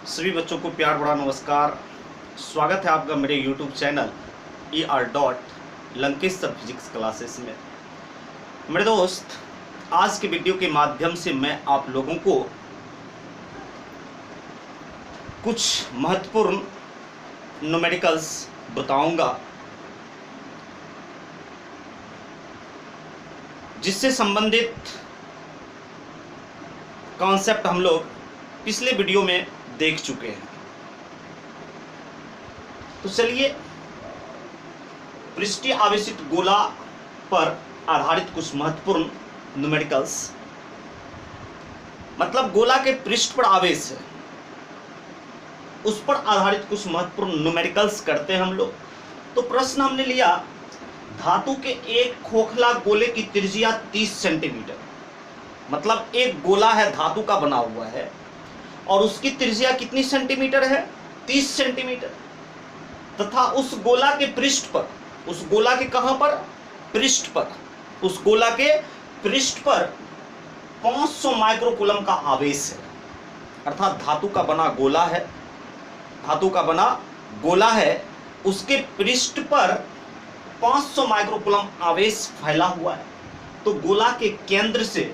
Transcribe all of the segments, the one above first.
सभी बच्चों को प्यार भरा नमस्कार। स्वागत है आपका मेरे YouTube channel Lankesh sir physics classes में। मेरे दोस्त, आज के वीडियो के माध्यम से मैं आप लोगों को कुछ महत्वपूर्ण न्यूमेरिकल्स बताऊंगा, जिससे संबंधित कॉन्सेप्ट हम लोग पिछले वीडियो में देख चुके हैं। तो चलिए, पृष्ठीय आवेशित गोला पर आधारित कुछ महत्वपूर्ण न्यूमेरिकल्स, मतलब गोला के पृष्ठ पर आवेश है उस पर आधारित कुछ महत्वपूर्ण न्यूमेरिकल्स करते हैं हम लोग। तो प्रश्न हमने लिया, धातु के एक खोखला गोले की त्रिज्या 30 सेंटीमीटर, मतलब एक गोला है, धातु का बना हुआ है और उसकी त्रिज्या कितनी सेंटीमीटर है? 30 सेंटीमीटर। तथा उस गोला के पृष्ठ पर, उस गोला के कहां पर? पृष्ठ पर, उस गोला के पृष्ठ पर 500 माइक्रोकूलम का आवेश है। अर्थात धातु का बना गोला है, धातु का बना गोला है, उसके पृष्ठ पर 500 माइक्रोकूलम आवेश फैला हुआ है। तो गोला के केंद्र से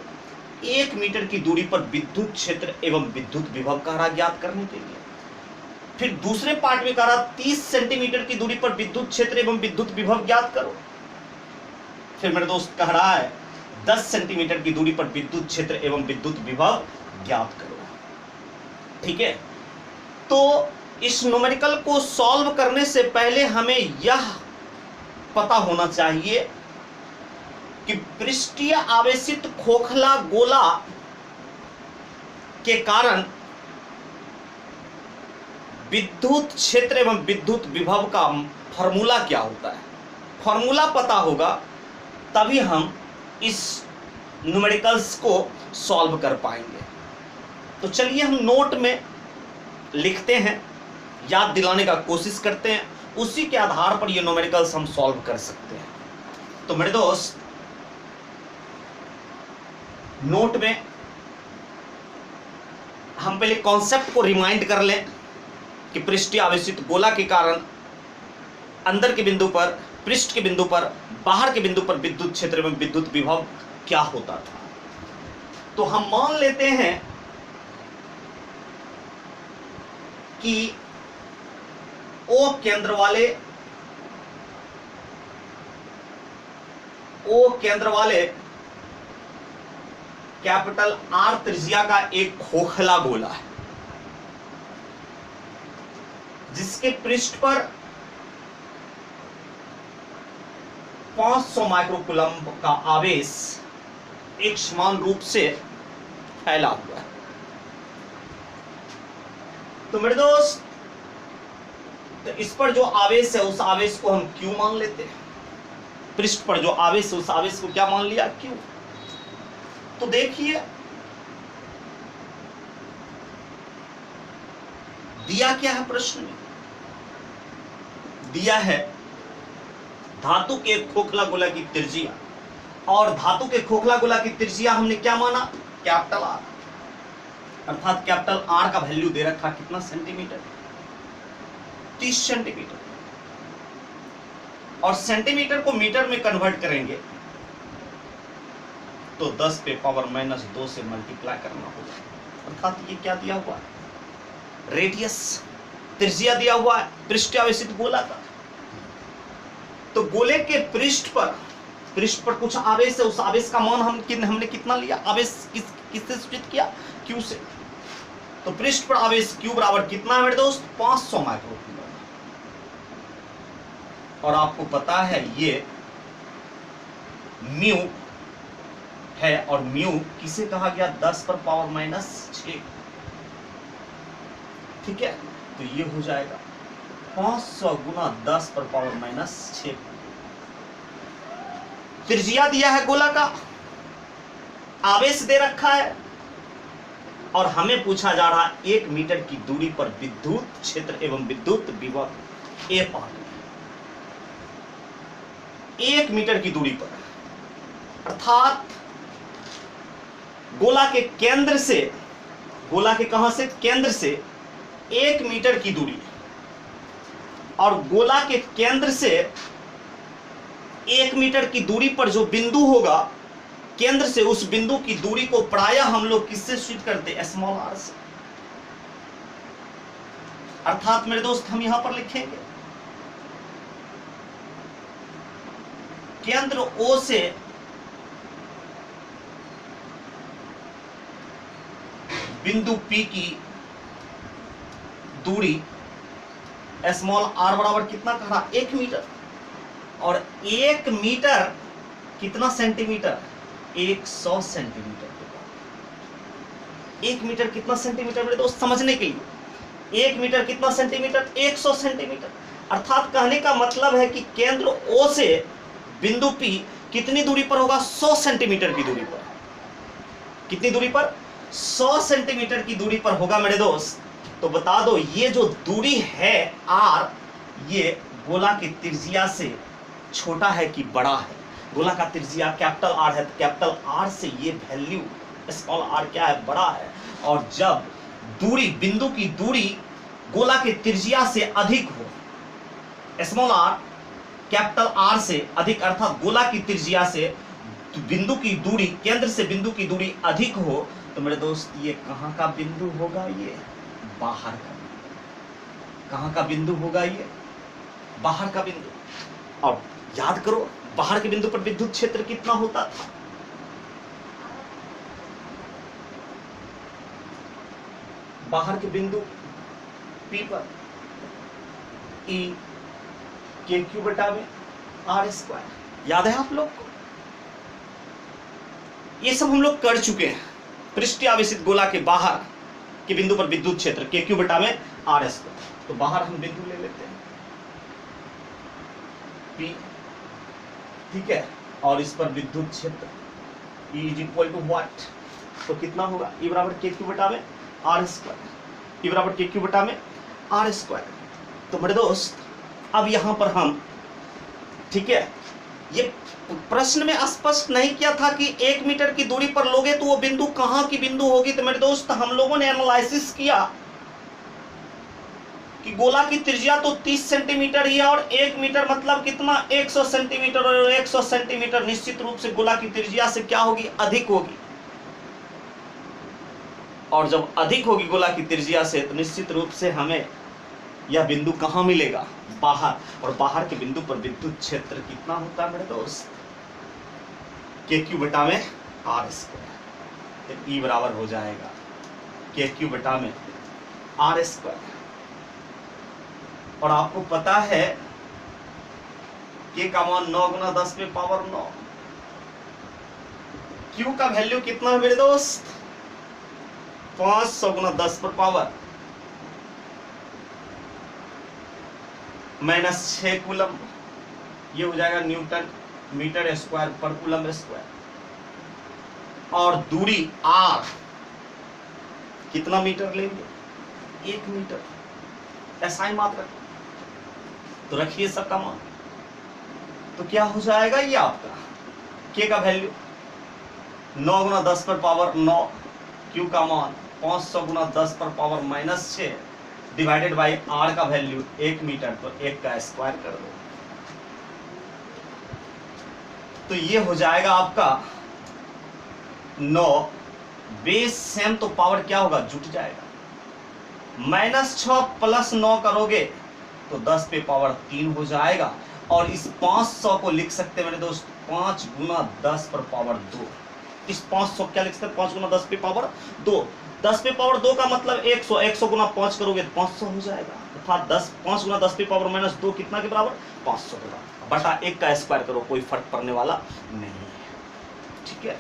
1 मीटर की दूरी पर विद्युत क्षेत्र एवं विद्युत विभव कह रहा ज्ञात करने के लिए। फिर दूसरे पार्ट में कह रहा 30 सेंटीमीटर की दूरी पर विद्युत क्षेत्र एवं विद्युत विभव ज्ञात करो। फिर मेरे दोस्त कह रहा है 10 सेंटीमीटर की दूरी पर विद्युत क्षेत्र एवं विद्युत विभव ज्ञात करो। ठीक है, तो इस न्यूमेरिकल को सॉल्व करने से पहले हमें यह पता होना चाहिए कि पृष्ठीय आवेशित खोखला गोला के कारण विद्युत क्षेत्र एवं विद्युत विभव का फॉर्मूला क्या होता है। फॉर्मूला पता होगा तभी हम इस न्यूमेरिकल्स को सॉल्व कर पाएंगे। तो चलिए हम नोट में लिखते हैं, याद दिलाने का कोशिश करते हैं, उसी के आधार पर ये न्यूमेरिकल्स हम सॉल्व कर सकते हैं। तो मेरे दोस्त, नोट में हम पहले कॉन्सेप्ट को रिमाइंड कर लें कि पृष्ठीय आवेशित गोला के कारण अंदर के बिंदु पर, पृष्ठ के बिंदु पर, बाहर के बिंदु पर विद्युत क्षेत्र एवं विद्युत विभव क्या होता था। तो हम मान लेते हैं कि ओ केंद्र वाले कैपिटल आर त्रिज्या का एक खोखला गोला है, जिसके पृष्ठ पर 500 माइक्रोकूलम का आवेश एक समान रूप से फैला हुआ है। तो मेरे दोस्त, तो इस पर जो आवेश है उस आवेश को हम Q मान लेते हैं। पृष्ठ पर जो आवेश है उस आवेश को क्या मान लिया? Q। तो देखिए, दिया क्या है प्रश्न में? दिया है धातु के खोखला गोला की त्रिज्या, और धातु के खोखला गोला की त्रिज्या हमने क्या माना? Capital R. अर्थात कैपिटल आर का वैल्यू दे रखा कितना सेंटीमीटर? 30 सेंटीमीटर। और सेंटीमीटर को मीटर में कन्वर्ट करेंगे तो 10 पे पावर -2 से मल्टीप्लाई करना होगा। अर्थात ये क्या दिया हुआ है? रेडियस, त्रिज्या दिया हुआ है पृष्ठीय आवेशित गोला का। तो गोले के पृष्ठ पर कुछ आवेश है, उस आवेश का मान हमने कितना लिया? आवेश किससे सूचित किया? Q से। तो पृष्ठ पर आवेश Q बराबर कितना है मेरे दोस्त? 500 माइक्रोकूलम। और आपको पता है ये म्यू है, और म्यू किसे कहा गया? 10 पर पावर -6। ठीक है, तो ये हो जाएगा 500 गुना 10 पर पावर -6। त्रिज्या दिया है गोला का, आवेश दे रखा है, और हमें पूछा जा रहा 1 मीटर की दूरी पर विद्युत क्षेत्र एवं विद्युत विभव ए पार्ट में, 1 मीटर की दूरी पर। अर्थात गोला के केंद्र से, गोला के कहां से? केंद्र से 1 मीटर की दूरी और गोला के केंद्र से 1 मीटर की दूरी पर जो बिंदु होगा केंद्र से, उस बिंदु की दूरी को प्रायः हम लोग किससे सूचित करते हैं? स्मॉल आर से। अर्थात मेरे दोस्त हम यहां पर लिखेंगे केंद्र O से बिंदु P की दूरी स्मॉल r बराबर कितना कहा? 1 मीटर। और 1 मीटर कितना सेंटीमीटर? 100 सेंटीमीटर। 1 मीटर कितना सेंटीमीटर मेरे दोस्त? समझने के लिए 1 मीटर कितना सेंटीमीटर? 100 सेंटीमीटर। अर्थात कहने का मतलब है कि केंद्र O से बिंदु P कितनी दूरी पर होगा? 100 सेंटीमीटर की दूरी पर। कितनी दूरी पर? 100 सेंटीमीटर की दूरी पर होगा मेरे दोस्त। तो बता दो ये जो दूरी है r, ये गोला की त्रिज्या से छोटा है कि बड़ा है? गोला का त्रिज्या कैपिटल R है, तो कैपिटल R से ये वैल्यू स्मॉल r क्या है? बड़ा है। और जब दूरी, बिंदु की दूरी गोला के त्रिज्या से अधिक हो, स्मॉल r कैपिटल R से अधिक, अर्थात गोला की त्रिज्या से बिंदु की दूरी, केंद्र से बिंदु की दूरी अधिक हो, तो मेरे दोस्त ये कहां का बिंदु होगा? ये बाहर का। कहां का बिंदु होगा? ये बाहर का बिंदु। और याद करो बाहर के बिंदु पर विद्युत क्षेत्र कितना होता था? बाहर के बिंदु P पर E KQ बटा में R²। याद है आप लोग को? ये सब हम लोग कर चुके हैं। पृष्ठीय आवेशित गोला के बाहर के बिंदु पर विद्युत क्षेत्र KQ बटा में R²। तो बाहर हम बिंदु ले लेते हैं P, ठीक है, और इस पर विद्युत क्षेत्र E = व्हाट? तो कितना होगा? E बराबर KQ बटा में R²। E बराबर KQ बटा में R²। तो मेरे दोस्त अब यहां पर हम, ठीक है, ये प्रश्न में स्पष्ट नहीं किया था कि 1 मीटर की दूरी पर लोगे तो वो बिंदु कहां की बिंदु होगी। तो मेरे दोस्त हम लोगों ने एनालिसिस किया कि गोला की त्रिज्या तो 30 सेंटीमीटर ही है और 1 मीटर मतलब कितना? 100 सेंटीमीटर। और 100 सेंटीमीटर निश्चित रूप से गोला की त्रिज्या से क्या होगी? अधिक होगी। और जब अधिक होगी गोला की त्रिज्या से, तो निश्चित रूप से हमें यह बिंदु कहां मिलेगा? बाहर। और बाहर के बिंदु पर विद्युत क्षेत्र कितना होता है मेरे दोस्त? KQ बटा में R²। तो E बराबर हो जाएगा KQ बटा में R²। और आपको पता है K का मान 9 × 10⁻⁹। Q का वैल्यू कितना है मेरे दोस्त? 500 × 10⁻⁻⁶ कूलम। ये हो जाएगा न्यूटन मीटर स्क्वायर पर कूलम स्क्वायर। और दूरी R कितना मीटर लेंगे? 1 मीटर। SI मात्रा। तो रखिए सबका मान। तो क्या हो जाएगा ये आपका? K का वैल्यू 9 × 10⁻⁹, Q का मान 500 × 10⁻⁻⁶ डिवाइडेड बाई R का वैल्यू 1 मीटर। तो 1 का स्क्वायर कर दो। तो ये हो जाएगा आपका 9 बेस सेम। तो पावर क्या होगा? जुट जाएगा। -6 + 9 करोगे तो 10 पे पावर 3 हो जाएगा। और इस 500 को लिख सकते हैं मेरे दोस्त 5 × 10⁻²। इस 500 क्या लिख सकते हैं? 5 × 10 पे पावर 2। 10 पे पावर 2 का मतलब 100। 100 × 5 करोगे तो 500 हो जाएगा। अर्थात 5 × 10 पे पावर -2 कितना के बराबर? 500 के बराबर। बटा 1 का स्क्वायर करो, कोई फर्क पड़ने वाला नहीं है, ठीक है।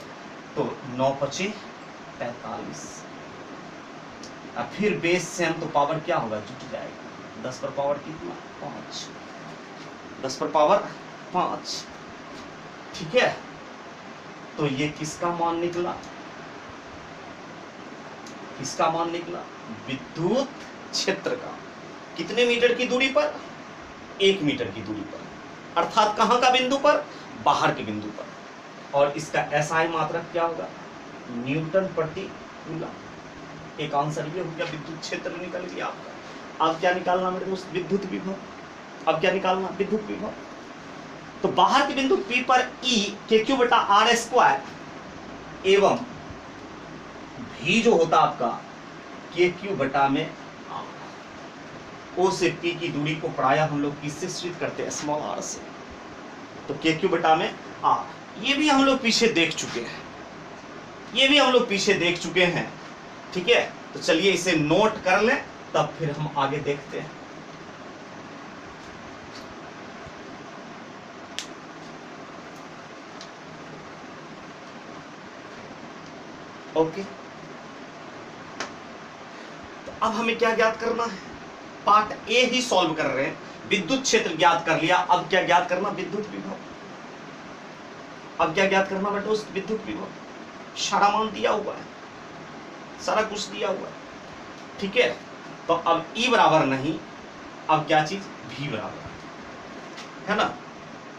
तो 9 × 5 = 45। अब फिर बेस सेम, तो पावर क्या होगा? जुट जाएगा। 10 पर पावर कितना? 5। 10 पर पावर 5, ठीक है। तो ये किसका मान निकला? किसका मान निकला? विद्युत क्षेत्र का। कितने मीटर की दूरी पर? 1 मीटर की दूरी पर। अर्थात कहां का बिंदु पर? बाहर के बिंदु पर। और इसका SI मात्रक क्या होगा? न्यूटन प्रति कूलम। एक आंसर ये हो गया, विद्युत क्षेत्र निकल गया आपका। अब क्या निकालना मेरे दोस्त? विद्युत विभव। अब क्या निकालना? विद्युत विभव। तो बाहर के बिंदु P पर E KQ बटा R स्क्वायर एवं V जो होता आपका KQ बटा में O से P की दूरी को प्रायः हम लोग किससे सूचित करते हैं? स्मॉल r से। तो KQ बटा में R, ये भी हम लोग पीछे देख चुके हैं, ये भी हम लोग पीछे देख चुके हैं। ठीक है, तो चलिए इसे नोट कर लें, तब फिर हम आगे देखते हैं। ओके, तो अब हमें क्या ज्ञात करना है? पार्ट ए ही सॉल्व कर रहे हैं। विद्युत क्षेत्र ज्ञात कर लिया, अब क्या ज्ञात करना? विद्युत विभव। अब क्या ज्ञात करना बेटा? उस विद्युत विभव सारा मान दिया हुआ है, सारा कुछ दिया हुआ है। ठीक है, तो अब E बराबर नहीं, अब क्या चीज? V बराबर है ना।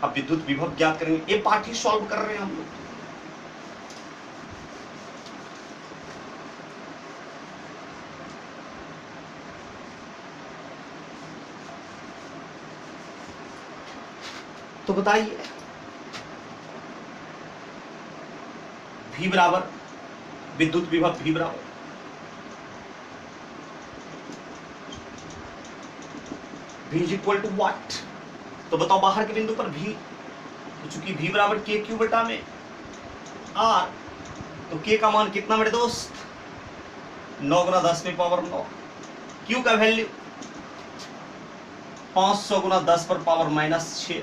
अब विद्युत विभव ज्ञात करेंगे, ये पार्ट ही सॉल्व कर रहे हैं हम लोग। तो बताइए V बराबर विद्युत विभव V बराबर V is equal to what? तो बताओ बाहर के बिंदु पर V, तो चूंकि V बराबर KQ बटा में R, तो K का मान कितना मेरे दोस्त? 9 गुना 10 में पावर 9। Q का वैल्यू 500 गुना 10 पर power minus 6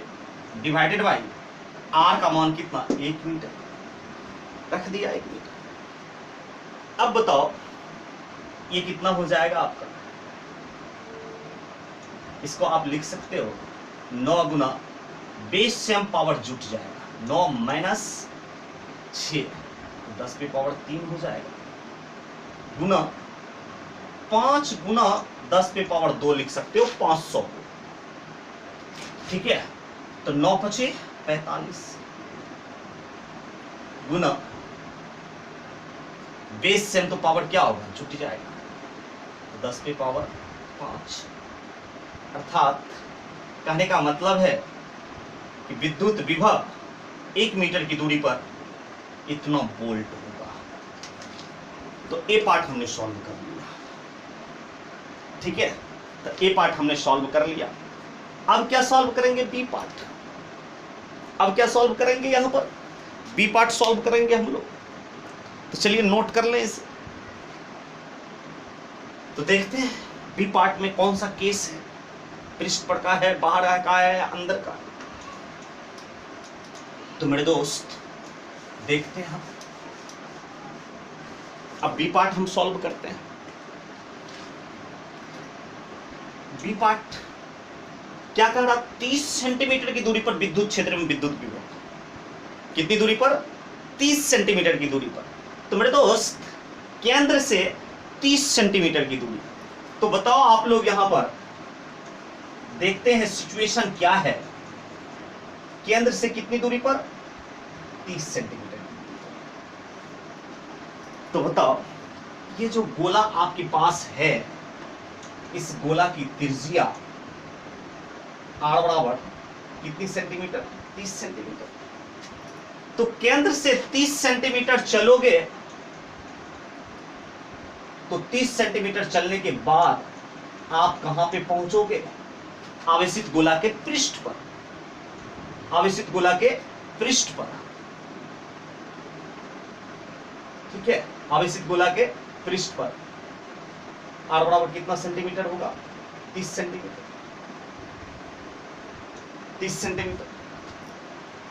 divided by R का मान कितना? 1 मीटर। रख दिया 1 मीटर। अब बताओ ये कितना हो जाएगा आपका? इसको आप लिख सकते हो 9 गुना बेस से हम पावर जुट जाएगा, 9 माइनस 6, 10 पे पावर 3 हो जाएगा, गुना 5 गुना 10 पे पावर 2 लिख सकते हो 500 को। ठीक है, तो 9 पचे 45 गुना बेस से हम तो पावर क्या होगा? जुट जाएगा, तो 10 पे पावर 5। अर्थात कहने का मतलब है कि विद्युत विभव 1 मीटर की दूरी पर इतना वोल्ट होगा। तो ए पार्ट हमने सॉल्व कर लिया। ठीक है, तो ए पार्ट हमने सॉल्व कर लिया। अब क्या सॉल्व करेंगे? B part. अब क्या सॉल्व करेंगे? यहां पर बी पार्ट सॉल्व करेंगे हम लोग। तो चलिए नोट कर लें इसे। तो देखते हैं बी पार्ट में कौन सा केस है, पृष्ठ पर का है, बाहर का है या अंदर का। तो मेरे दोस्त देखते हैं हम। अब बी पार्ट हम सॉल्व करते हैं। बी पार्ट क्या कह रहा? 30 सेंटीमीटर की दूरी पर विद्युत क्षेत्र में विद्युत विभव। कितनी दूरी पर? 30 सेंटीमीटर की दूरी पर। तो मेरे दोस्त केंद्र से 30 सेंटीमीटर की दूरी। तो बताओ आप लोग यहां पर देखते हैं सिचुएशन क्या है। केंद्र से कितनी दूरी पर? 30 सेंटीमीटर। तो बताओ ये जो गोला आपके पास है, इस गोला की त्रिज्या R बराबर कितनी सेंटीमीटर? 30 सेंटीमीटर। तो केंद्र से 30 सेंटीमीटर चलोगे तो 30 सेंटीमीटर चलने के बाद आप कहां पे पहुंचोगे? आवेशित गोला के पृष्ठ पर। आवेशित गोला के पृष्ठ पर। ठीक है, आवेशित गोला के पृष्ठ पर R बराबर कितना सेंटीमीटर होगा? 30 सेंटीमीटर। 30 सेंटीमीटर।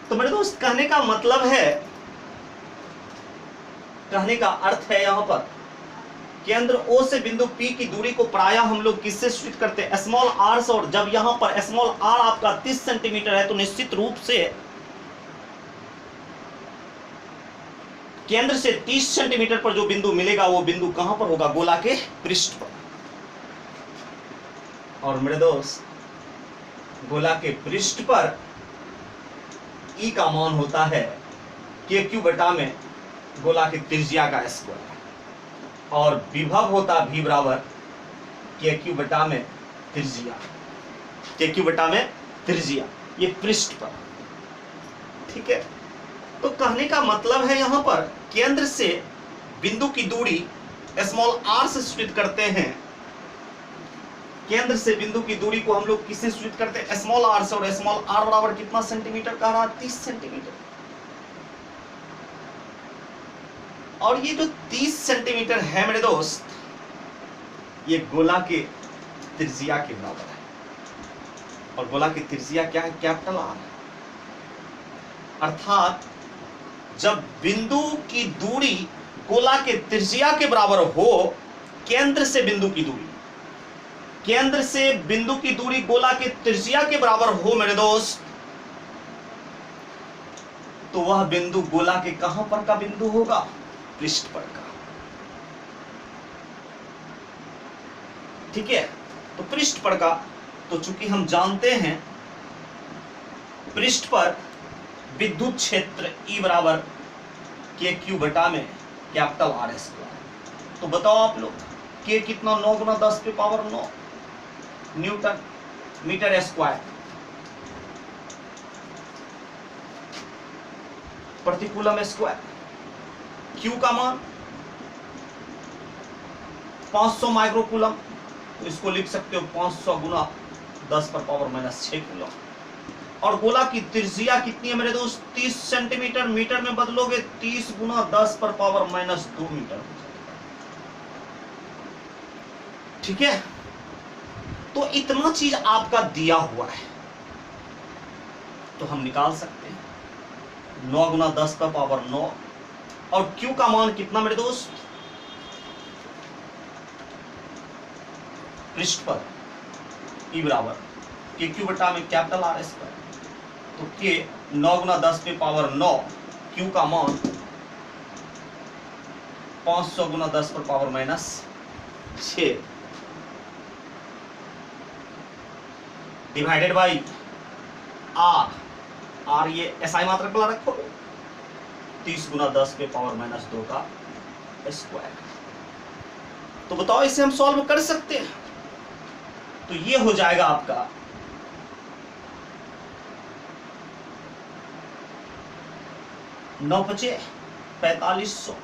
तो मेरे दोस्त कहने का मतलब है, कहने का अर्थ है यहां पर केंद्र O से बिंदु P की दूरी को प्रायः हम लोग किससे सूचित करते हैं? स्मॉल r से। और जब यहां पर स्मॉल r आपका 30 सेंटीमीटर है तो निश्चित रूप से केंद्र से 30 सेंटीमीटर पर जो बिंदु मिलेगा वो बिंदु कहां पर होगा? गोला के पृष्ठ पर। और मेरे दोस्त गोला के पृष्ठ पर E का मान होता है KQ बटा में गोला की त्रिज्या का स्क्वायर, और विभव होता V बराबर KQ बटा में त्रिज्या, के क्यू बटा में त्रिज्या, ये पृष्ठ पर। ठीक है, तो कहने का मतलब है यहां पर केंद्र से बिंदु की दूरी स्मॉल आर से सूचित करते हैं। केंद्र से बिंदु की दूरी को हम लोग किससे सूचित करते हैं? स्मॉल आर से। और स्मॉल आर बराबर कितना सेंटीमीटर कह रहा है? 30 सेंटीमीटर। और ये जो 30 सेंटीमीटर है मेरे दोस्त, ये गोला के त्रिज्या के बराबर है। और गोला की त्रिज्या क्या है? Capital R. अर्थात जब बिंदु की दूरी गोला के त्रिज्या के बराबर हो, केंद्र से बिंदु की दूरी, केंद्र से बिंदु की दूरी गोला के त्रिज्या के बराबर हो मेरे दोस्त, तो वह बिंदु गोला के कहां पर का बिंदु होगा? पृष्ठ पर का। ठीक है, तो पृष्ठ पर का, तो चूंकि हम जानते हैं पृष्ठ पर विद्युत क्षेत्र E बराबर के क्यू बटा में कैपिटल आर स्क्वायर। तो बताओ आप लोग, के कितना? 9 गुना 10 पे पावर 9 न्यूटन मीटर स्क्वायर प्रति कूलम स्क्वायर। क्यू का मान 500 माइक्रो कूलम, तो इसको लिख सकते हो 500 गुना 10 पर पावर माइनस 6 कूलम। और गोला की त्रिज्या कितनी है मेरे दोस्त? 30 सेंटीमीटर। मीटर में बदलोगे 30 गुना 10 पर पावर माइनस 2 मीटर हो जाएगा। ठीक है, तो इतना चीज आपका दिया हुआ है, तो हम निकाल सकते हैं 9 गुना 10 पर पावर 9। और Q का मान कितना मेरे दोस्त? पृष्ठ पर E बराबर के क्यू बटा में कैपिटल आर स्क्वायर। तो के 9 गुना 10 पे पावर 9, Q का मान 500 गुना 10 पर power minus 6 divided by R. R ये एसआई मात्रक वाला रखोगे, 30 गुना 10 पे पावर माइनस 2 का स्क्वायर। तो बताओ, इसे हम सॉल्व कर सकते हैं। तो ये हो जाएगा आपका 9 पचे 4500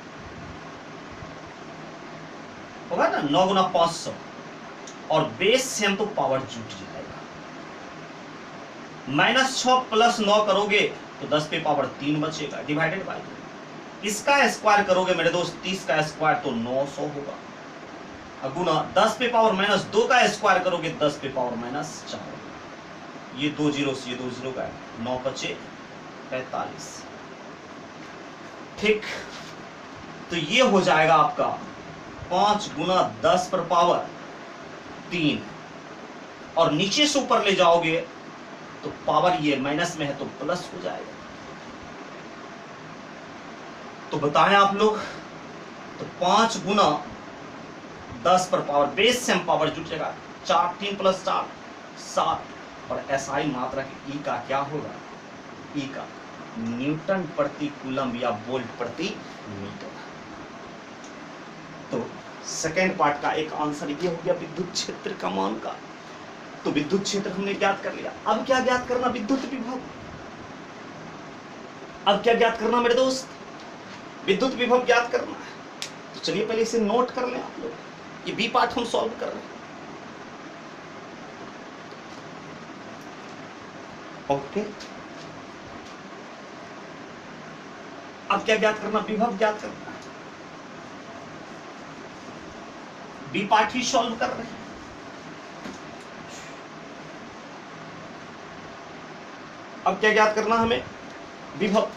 होगा ना, 9 गुना 500, और बेस से हम तो पावर जुट जाएगा। -6 प्लस 9 करोगे तो 10 पे पावर 3 बचेगा, डिवाइडेड बाई इसका स्क्वायर करोगे मेरे दोस्त 30 का स्क्वायर तो 900 होगा, गुना 10 पे पावर माइनस 2 का स्क्वायर करोगे 10 पे पावर माइनस 4। ये 2 जीरो से ये 2 जीरो का 9 पचे 45। ठीक, तो ये हो जाएगा आपका 5 गुना 10 पर पावर 3, और नीचे से ऊपर ले जाओगे तो पावर ये माइनस में है तो प्लस हो जाएगा। तो बताएं आप लोग, तो 5 गुना 10 पर पावर, बेस से हम पावर जुट जाएगा 4, 3 प्लस 4 7, और एसआई मात्रक ई का क्या होगा? ई का न्यूटन प्रति कूलम या वोल्ट प्रति मीटर। तो सेकेंड पार्ट का एक आंसर ये हो गया विद्युत क्षेत्र का मान का। तो विद्युत क्षेत्र हमने ज्ञात कर लिया। अब क्या ज्ञात करना? विद्युत विभव। अब क्या ज्ञात करना मेरे दोस्त? विद्युत विभव ज्ञात करना है। तो चलिए पहले इसे नोट कर लें आप लोग, ये बी पार्ट हम सॉल्व कर रहे हैं। ओके, अब क्या ज्ञात करना? विभव ज्ञात करना है। बी पार्ट ही सॉल्व कर रहे हैं। अब क्या ज्ञात करना हमें? विभव।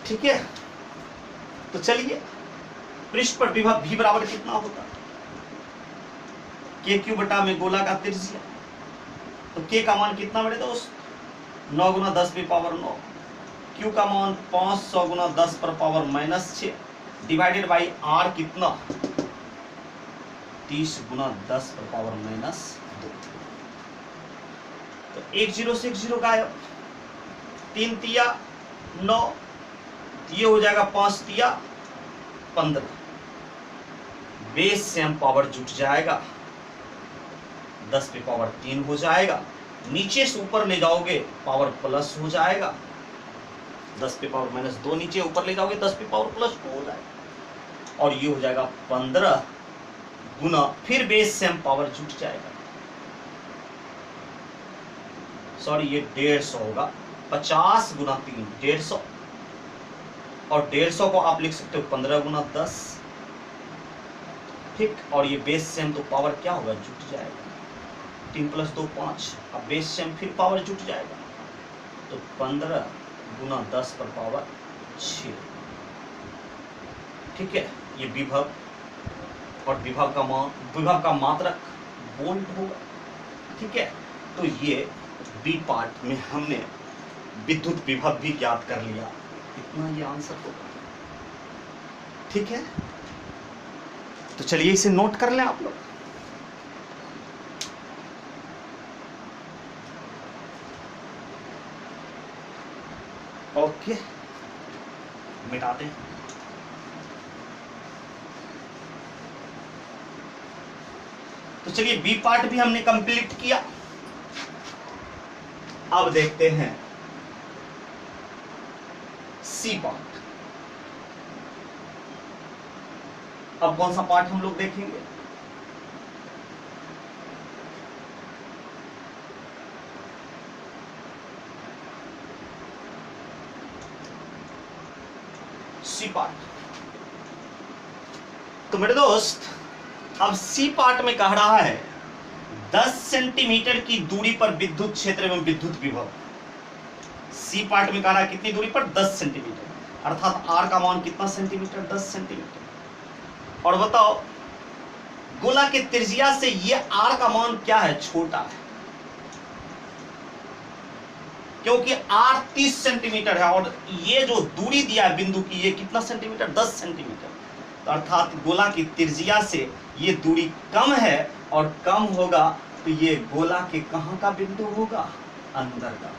ठीक है, तो चलिए पृष्ठ पर विभव भी बराबर कितना होता? के क्यू बटा में गोला का त्रिज्या। तो के का मान कितना मेरे दोस्त? 9 गुना 10 पे पावर 9। क्यू का मान 500 गुना 10 पर power minus 6, divided by R कितना? 30 गुना 10 पर पावर माइनस 2। तो 1 0 से 1 0 गायब, 3 तिया 9, ये हो जाएगा 5 तिया 15। बेस से हम पावर जुट जाएगा 10 पे पावर 3 हो जाएगा, नीचे से ऊपर ले जाओगे पावर प्लस हो जाएगा, 10 पे पावर माइनस 2 नीचे ऊपर ले जाओगे 10 पे पावर प्लस 2 हो जाएगा, और ये हो जाएगा 15 गुना, फिर बेस सेम पावर जुट जाएगा, सॉरी ये 150 होगा, 50 गुना 3 150, और 150 को आप लिख सकते हो 15 गुना 10, ठीक, और ये बेस सेम तो पावर क्या होगा, जुट जाएगा, 3 + 2 5, अब बेस सेम फिर पावर जुट जाएगा, तो 15 गुना 10 पर पावर 6, ठीक है, ये विभव, और विभव का मात्रक वोल्ट होगा, ठीक है। तो ये बी पार्ट में हमने विद्युत विभव भी ज्ञात कर लिया, इतना ये आंसर होगा, ठीक है। तो चलिए इसे नोट कर लें आप लोग। ओके, मिटाते हैं। तो चलिए बी पार्ट भी हमने कंप्लीट किया, अब देखते हैं सी पार्ट। अब कौन सा पार्ट हम लोग देखेंगे, सी पार्ट। तो मेरे दोस्त अब सी पार्ट में कह रहा है 10 सेंटीमीटर की दूरी पर विद्युत क्षेत्र एवं विद्युत विभव। सी पार्ट में कह रहा है कितनी दूरी पर, 10 सेंटीमीटर, अर्थात आर का मान कितना सेंटीमीटर, 10 सेंटीमीटर। और बताओ गोला के त्रिज्या से ये आर का मान क्या है, छोटा है, क्योंकि आर 30 सेंटीमीटर है, और ये जो दूरी दिया है बिंदु की, ये कितना सेंटीमीटर, 10 सेंटीमीटर। तो अर्थात गोला की त्रिज्या से ये दूरी कम है, और कम होगा तो ये गोला के कहां का बिंदु होगा, अंदर का।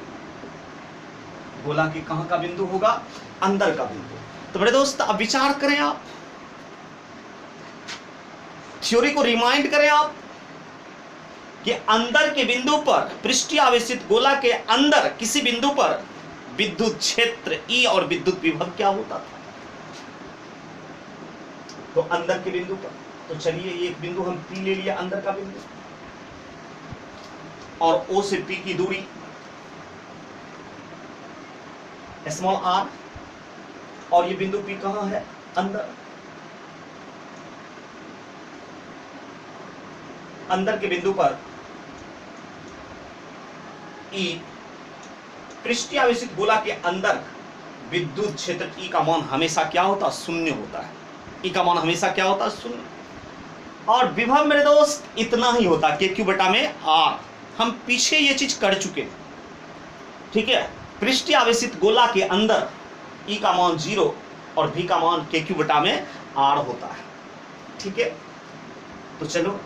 गोला के कहां का बिंदु होगा, अंदर का बिंदु। तो मेरे दोस्त अब विचार करें, आप थ्योरी को रिमाइंड करें आप कि अंदर के बिंदु पर, पृष्ठीय आवेशित गोला के अंदर किसी बिंदु पर विद्युत क्षेत्र ई और विद्युत विभव क्या होता था। तो अंदर के बिंदु पर, तो चलिए एक बिंदु हम पी ले लिया, अंदर का बिंदु, और ओ से पी की दूरी स्मॉल आर, और ये बिंदु पी कहां है, अंदर। अंदर के बिंदु पर ई, पृष्ठीय आवेशित गोला के अंदर विद्युत क्षेत्र ई का मान हमेशा क्या होता, शून्य होता है। ई का मान हमेशा क्या होता है, शून्य। और विभव मेरे दोस्त इतना ही होता है, के क्यू बटा में आर। हम पीछे ये चीज कर चुके, ठीक है। पृष्ठीय आवेशित गोला के अंदर ई का मान 0 और भी का मान के क्यू बटा में आर होता है, ठीक है। तो चलो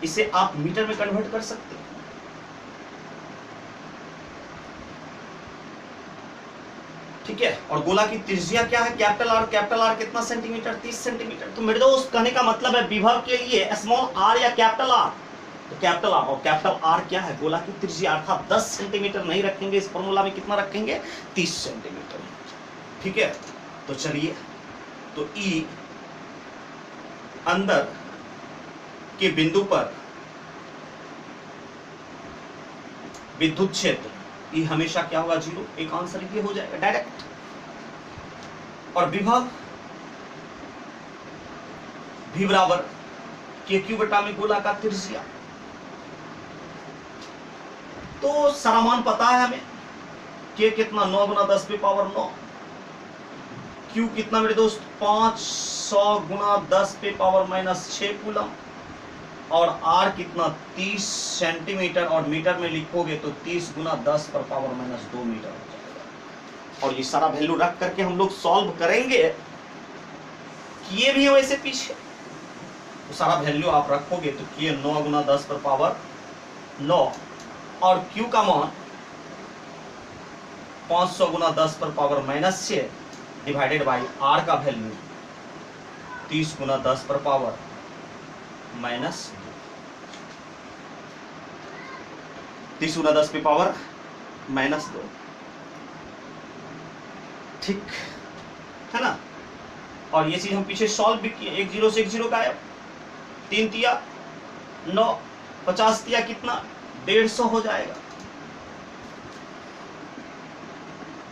इसे आप मीटर में कन्वर्ट कर सकते हैं, ठीक है। और गोला की त्रिज्या क्या है, कैपिटल आर कितना सेंटीमीटर, 30 सेंटीमीटर। तो मेरे दोस्त कहने का मतलब है विभव के लिए स्मॉल आर या कैपिटल आर, तो कैपिटल आर, और कैपिटल आर क्या है, गोला की त्रिज्या, अर्थात 10 सेंटीमीटर नहीं रखेंगे इस फॉर्मूला में, कितना रखेंगे, 30 सेंटीमीटर, ठीक है। तो चलिए, तो ई अंदर के बिंदु पर विद्युत क्षेत्र ये हमेशा क्या होगा, 0। एक आंसर ये हो जाएगा डायरेक्ट। और विभव भी बराबर के क्यू बटा में गोला का त्रिज्या। तो सारा मान पता है हमें, के कितना, 9 गुना 10 पे पावर 9, क्यू कितना मेरे दोस्त, 500 गुना 10 पे पावर माइनस 6 कूलम, और आर कितना, 30 सेंटीमीटर, और मीटर में लिखोगे तो 30 गुना 10 पर पावर माइनस 2 मीटर हो जाएगा। और ये सारा वैल्यू रख करके हम लोग सॉल्व करेंगे, किए भी है वैसे पीछे, तो सारा वैल्यू आप रखोगे तो किए 9 गुना 10 पर पावर 9, और क्यू का मान 500 गुना 10 पर power minus 6 divided by R का वैल्यू 30 गुना 10 पर पावर माइनस। 30 गुना 10 पे पावर -2, ठीक है ना। और ये चीज हम पीछे सॉल्व भी किए, 1 0 से 1 0 गायब, 3 तिया 9, 50 तिया कितना 150 हो जाएगा,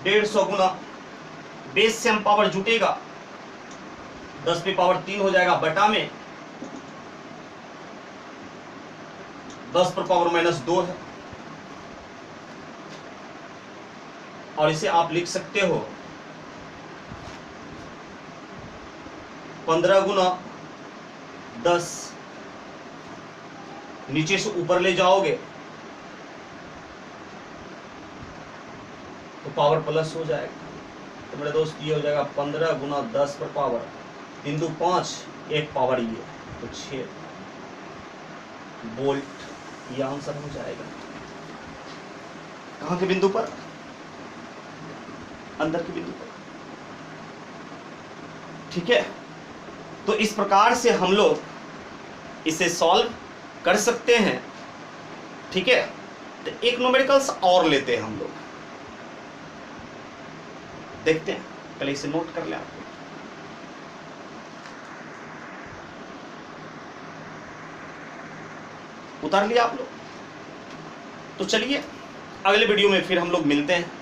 150 गुना बेस से हम पावर जुटेगा 10 पे पावर 3 हो जाएगा, बटा में 10 पर पावर -2 है। और इसे आप लिख सकते हो 15 गुना 10, नीचे से ऊपर ले जाओगे तो पावर प्लस हो जाएगा। तो मेरे दोस्त ये हो जाएगा 15 गुना 10 पर पावर 3 2 5, एक पावर ये तो 6 वोल्ट, ये आंसर हो जाएगा। कहां के बिंदु पर? अंदर के बिंदु पर, ठीक है। तो इस प्रकार से हम लोग इसे सॉल्व कर सकते हैं, ठीक है। तो एक न्यूमेरिकल्स और लेते हैं हम लोग, देखते हैं, पहले इसे नोट कर ले आप। उतार लिया आप लोग? तो चलिए अगले वीडियो में फिर हम लोग मिलते हैं।